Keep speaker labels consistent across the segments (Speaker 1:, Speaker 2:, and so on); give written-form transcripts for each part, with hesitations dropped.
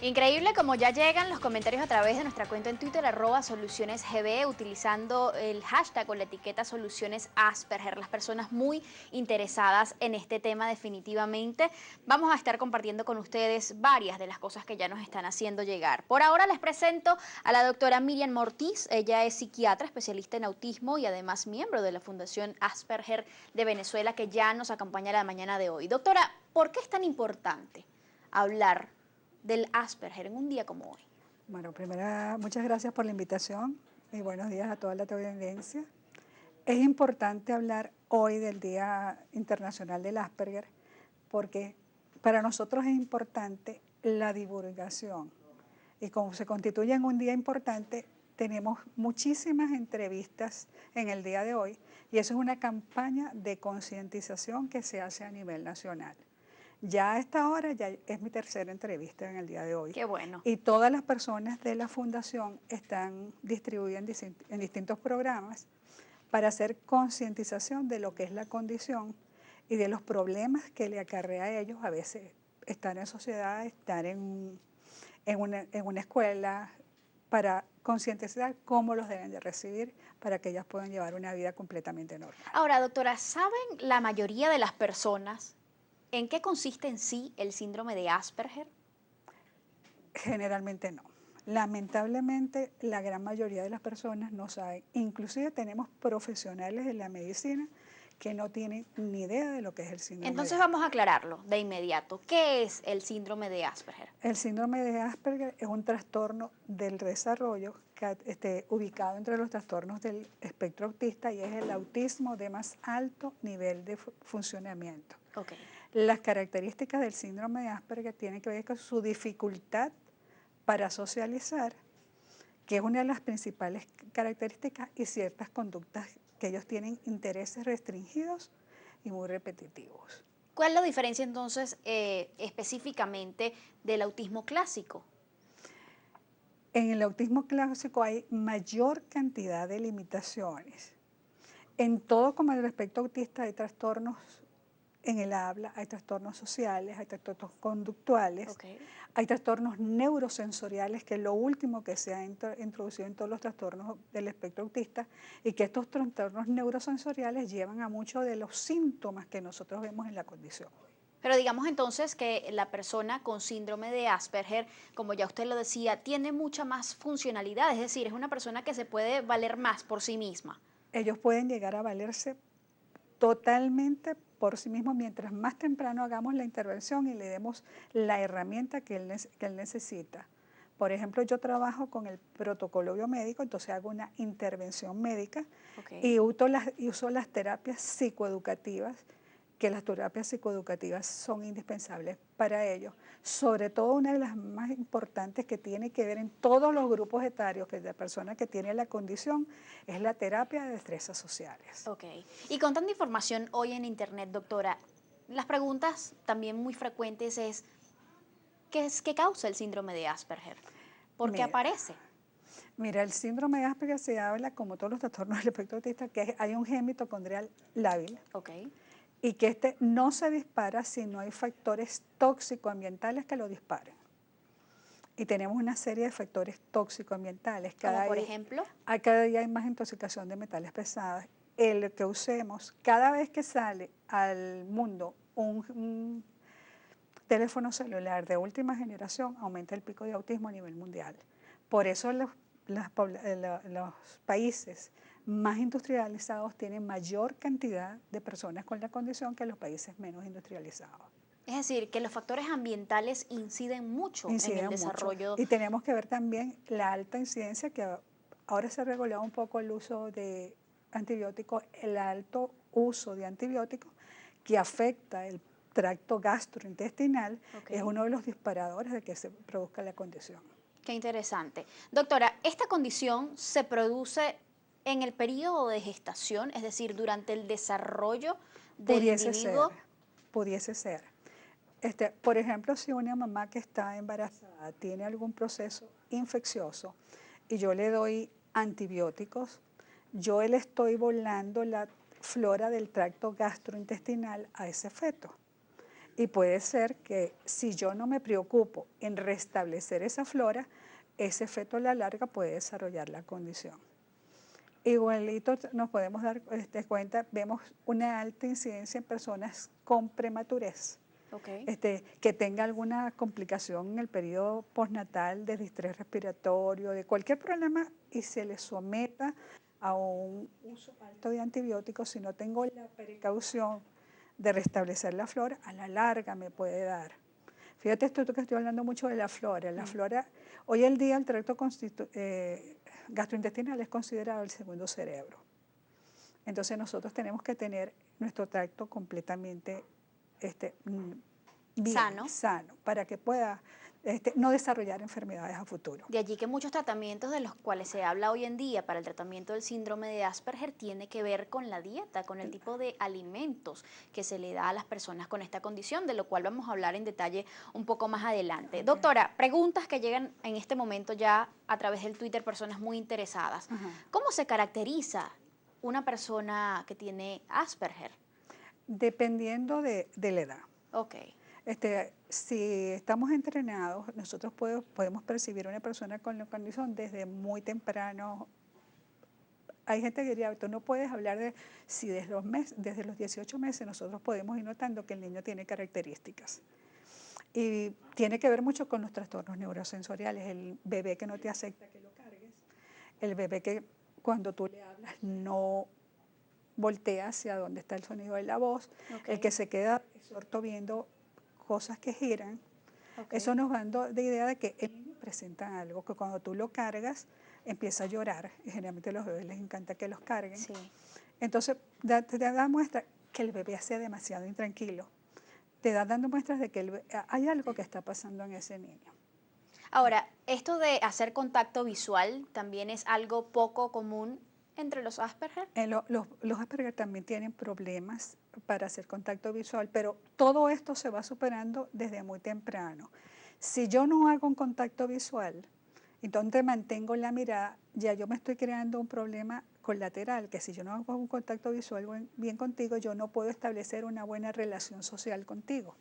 Speaker 1: Increíble como ya llegan los comentarios a través de nuestra cuenta en Twitter, @SolucionesGB, utilizando el hashtag o la etiqueta Soluciones Asperger. Las personas muy interesadas en este tema definitivamente. Vamos a estar compartiendo con ustedes varias de las cosas que ya nos están haciendo llegar. Por ahora les presento a la doctora Miriam Ortiz. Ella es psiquiatra, especialista en autismo y además miembro de la Fundación Asperger de Venezuela, que ya nos acompaña la mañana de hoy. Doctora, ¿por qué es tan importante hablar del Asperger en un día como hoy?
Speaker 2: Bueno, primero, muchas gracias por la invitación y buenos días a toda la audiencia. Es importante hablar hoy del Día Internacional del Asperger porque para nosotros es importante la divulgación. Y como se constituye en un día importante, tenemos muchísimas entrevistas en el día de hoy y eso es una campaña de concientización que se hace a nivel nacional. Ya a esta hora ya es mi tercera entrevista en el día de hoy.
Speaker 1: Qué bueno.
Speaker 2: Y todas las personas de la fundación están distribuidas en distintos programas para hacer concientización de lo que es la condición y de los problemas que le acarrea a ellos a veces estar en sociedad, estar en una escuela, para concientizar cómo los deben de recibir para que ellas puedan llevar una vida completamente normal.
Speaker 1: Ahora, doctora, ¿saben la mayoría de las personas en qué consiste en sí el síndrome de Asperger?
Speaker 2: Generalmente no. Lamentablemente, la gran mayoría de las personas no saben. Inclusive tenemos profesionales de la medicina que no tienen ni idea de lo que es el síndrome de
Speaker 1: Entonces
Speaker 2: Asperger.
Speaker 1: vamos a aclararlo de inmediato. ¿Qué es el síndrome de Asperger?
Speaker 2: El síndrome de Asperger es un trastorno del desarrollo ubicado entre los trastornos del espectro autista y es el autismo de más alto nivel de funcionamiento.
Speaker 1: Okay.
Speaker 2: Las características del síndrome de Asperger tienen que ver con su dificultad para socializar, que es una de las principales características, y ciertas conductas que ellos tienen intereses restringidos y muy repetitivos.
Speaker 1: ¿Cuál es la diferencia entonces específicamente del autismo clásico?
Speaker 2: En el autismo clásico hay mayor cantidad de limitaciones. En todo, como en el espectro autista, hay trastornos en el habla, hay trastornos sociales, hay trastornos conductuales,
Speaker 1: Okay.
Speaker 2: hay trastornos neurosensoriales, que es lo último que se ha introducido en todos los trastornos del espectro autista, y que estos trastornos neurosensoriales llevan a muchos de los síntomas que nosotros vemos en la condición.
Speaker 1: Pero digamos entonces que la persona con síndrome de Asperger, como ya usted lo decía, tiene mucha más funcionalidad, es decir, es una persona que se puede valer más por sí misma.
Speaker 2: Ellos pueden llegar a valerse totalmente por sí mismos mientras más temprano hagamos la intervención y le demos la herramienta que él necesita. Por ejemplo, yo trabajo con el protocolo biomédico, entonces hago una intervención médica y uso las terapias psicoeducativas, que las terapias psicoeducativas son indispensables para ellos. Sobre todo, una de las más importantes que tiene que ver en todos los grupos etarios que la persona que tiene la condición es la terapia de destrezas sociales.
Speaker 1: Ok. Y con tanta información hoy en Internet, doctora, las preguntas también muy frecuentes es, ¿qué causa el síndrome de Asperger? ¿Por qué
Speaker 2: Mira,
Speaker 1: aparece?
Speaker 2: Mira, el síndrome de Asperger se habla, como todos los trastornos del espectro autista, que hay un gen mitocondrial lábil
Speaker 1: Ok.
Speaker 2: y que este no se dispara si no hay factores tóxico-ambientales que lo disparen. Y tenemos una serie de factores tóxico-ambientales.
Speaker 1: Como por ejemplo.
Speaker 2: Cada día hay más intoxicación de metales pesados. El que usemos, cada vez que sale al mundo un teléfono celular de última generación, aumenta el pico de autismo a nivel mundial. Por eso los países más industrializados tienen mayor cantidad de personas con la condición que los países menos industrializados.
Speaker 1: Es decir, que los factores ambientales inciden mucho en el desarrollo.
Speaker 2: Y tenemos que ver también la alta incidencia, que ahora se ha regulado un poco el uso de antibióticos, el alto uso de antibióticos que afecta el tracto gastrointestinal,
Speaker 1: Okay.
Speaker 2: es uno de los disparadores de que se produzca la condición.
Speaker 1: Qué interesante. Doctora, ¿esta condición se produce en el periodo de gestación, es decir, durante el desarrollo del individuo?
Speaker 2: Pudiese ser. Por ejemplo, si una mamá que está embarazada tiene algún proceso infeccioso y yo le doy antibióticos, yo le estoy volando la flora del tracto gastrointestinal a ese feto. Y puede ser que si yo no me preocupo en restablecer esa flora, ese feto a la larga puede desarrollar la condición. Igualito nos podemos dar cuenta, vemos una alta incidencia en personas con prematurez,
Speaker 1: Ok.
Speaker 2: que tenga alguna complicación en el periodo postnatal de distrés respiratorio, de cualquier problema y se le someta a un uso alto de antibióticos, si no tengo la precaución de restablecer la flora, a la larga me puede dar. Fíjate esto que estoy hablando mucho de la flora. La flora, hoy en día el tracto gastrointestinal es considerado el segundo cerebro. Entonces nosotros tenemos que tener nuestro tracto completamente bien, sano, para que pueda no desarrollar enfermedades a futuro.
Speaker 1: De allí que muchos tratamientos de los cuales se habla hoy en día para el tratamiento del síndrome de Asperger tiene que ver con la dieta, con el tipo de alimentos que se le da a las personas con esta condición, de lo cual vamos a hablar en detalle un poco más adelante. Okay. Doctora, preguntas que llegan en este momento ya a través del Twitter, personas muy interesadas. Ajá. ¿Cómo se caracteriza una persona que tiene Asperger?
Speaker 2: Dependiendo de la edad.
Speaker 1: Ok.
Speaker 2: Si estamos entrenados, nosotros podemos percibir a una persona con la condición desde muy temprano. Hay gente que diría, tú no puedes hablar de si desde los 18 meses nosotros podemos ir notando que el niño tiene características. Y tiene que ver mucho con los trastornos neurosensoriales, el bebé que no te acepta que lo cargues, el bebé que cuando tú le hablas no voltea hacia donde está el sonido de la voz, okay. El que se queda sordo viendo cosas que giran. Okay. Eso nos va dando de idea de que el niño presenta algo, que cuando tú lo cargas empieza a llorar, y generalmente a los bebés les encanta que los carguen. Sí. Entonces te da muestra que el bebé sea demasiado intranquilo, te da dando muestras de que hay algo que está pasando en ese niño.
Speaker 1: Ahora, esto de hacer contacto visual también es algo poco común entre los Asperger.
Speaker 2: Los Asperger también tienen problemas para hacer contacto visual, pero todo esto se va superando desde muy temprano. Si yo no hago un contacto visual, entonces mantengo la mirada, ya yo me estoy creando un problema colateral, que si yo no hago un contacto visual bien contigo, yo no puedo establecer una buena relación social contigo,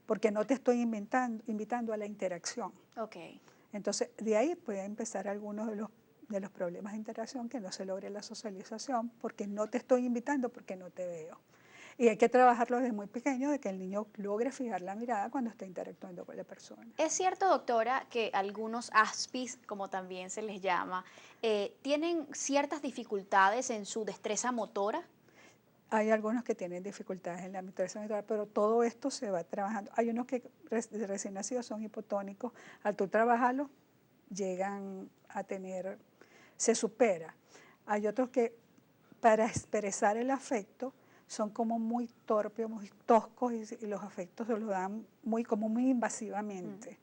Speaker 2: porque no te estoy invitando a la interacción.
Speaker 1: Okay.
Speaker 2: Entonces, de ahí puede empezar algunos de los problemas de interacción, que no se logre la socialización, porque no te estoy invitando, porque no te veo. Y hay que trabajarlo desde muy pequeño, de que el niño logre fijar la mirada cuando está interactuando con la persona.
Speaker 1: ¿Es cierto, doctora, que algunos ASPIs, como también se les llama, tienen ciertas dificultades en su destreza motora?
Speaker 2: Hay algunos que tienen dificultades en la destreza motora, pero todo esto se va trabajando. Hay unos que recién nacidos son hipotónicos, al tú trabajarlos llegan a tener, se supera. Hay otros que para expresar el afecto son como muy torpes, muy toscos y los afectos se los dan muy invasivamente.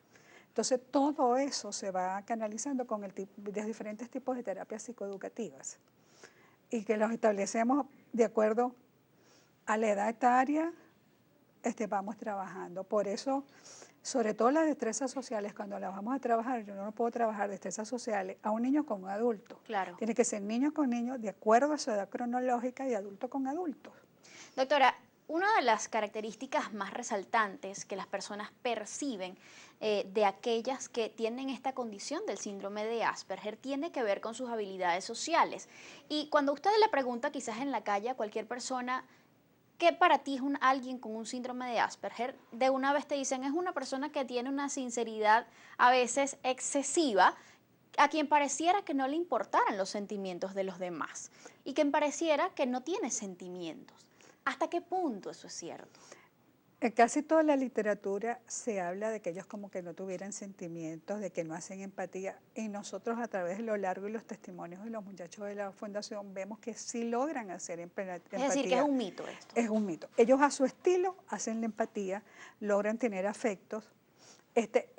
Speaker 2: Entonces todo eso se va canalizando con los diferentes tipos de terapias psicoeducativas y que los establecemos de acuerdo a la edad etaria, vamos trabajando. Por eso, sobre todo las destrezas sociales, cuando las vamos a trabajar, yo no puedo trabajar destrezas sociales a un niño con un adulto.
Speaker 1: Claro.
Speaker 2: Tiene que ser niño con niño de acuerdo a su edad cronológica y adulto con adulto.
Speaker 1: Doctora, una de las características más resaltantes que las personas perciben de aquellas que tienen esta condición del síndrome de Asperger tiene que ver con sus habilidades sociales. Y cuando usted le pregunta quizás en la calle a cualquier persona, ¿qué para ti es alguien con un síndrome de Asperger? De una vez te dicen, es una persona que tiene una sinceridad a veces excesiva, a quien pareciera que no le importaran los sentimientos de los demás y quien pareciera que no tiene sentimientos. ¿Hasta qué punto eso es cierto?
Speaker 2: En casi toda la literatura se habla de que ellos como que no tuvieran sentimientos, de que no hacen empatía. Y nosotros a través de lo largo y los testimonios de los muchachos de la fundación vemos que sí logran hacer empatía.
Speaker 1: Es decir, que es un mito esto.
Speaker 2: Es un mito. Ellos a su estilo hacen la empatía, logran tener afectos.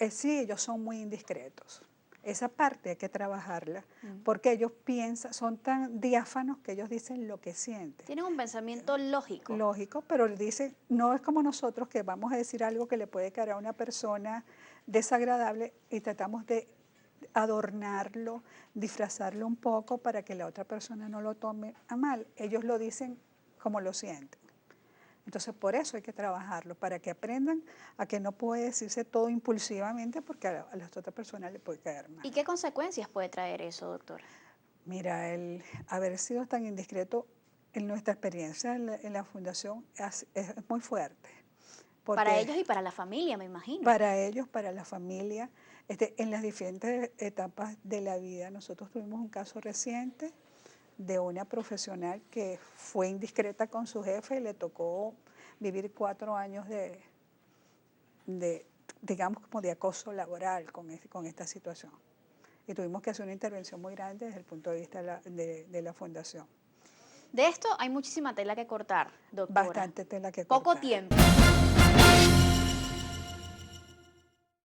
Speaker 2: Sí, ellos son muy indiscretos. Esa parte hay que trabajarla, porque ellos son tan diáfanos que ellos dicen lo que sienten.
Speaker 1: Tienen un pensamiento lógico.
Speaker 2: Lógico, pero dicen, no es como nosotros que vamos a decir algo que le puede caer a una persona desagradable y tratamos de adornarlo, disfrazarlo un poco para que la otra persona no lo tome a mal. Ellos lo dicen como lo sienten. Entonces, por eso hay que trabajarlo, para que aprendan a que no puede decirse todo impulsivamente porque a las otras personas le puede caer mal.
Speaker 1: ¿Y qué consecuencias puede traer eso, doctora?
Speaker 2: Mira, el haber sido tan indiscreto en nuestra experiencia en la fundación es muy fuerte,
Speaker 1: Para
Speaker 2: porque
Speaker 1: ellos y para la familia, me imagino.
Speaker 2: para ellos, para la familia, en las diferentes etapas de la vida, nosotros tuvimos un caso reciente de una profesional que fue indiscreta con su jefe y le tocó vivir 4 años de, digamos, como de acoso laboral con esta situación. Y tuvimos que hacer una intervención muy grande desde el punto de vista de la fundación.
Speaker 1: De esto hay muchísima tela que cortar, doctora.
Speaker 2: Bastante tela que
Speaker 1: Poco
Speaker 2: cortar.
Speaker 1: tiempo.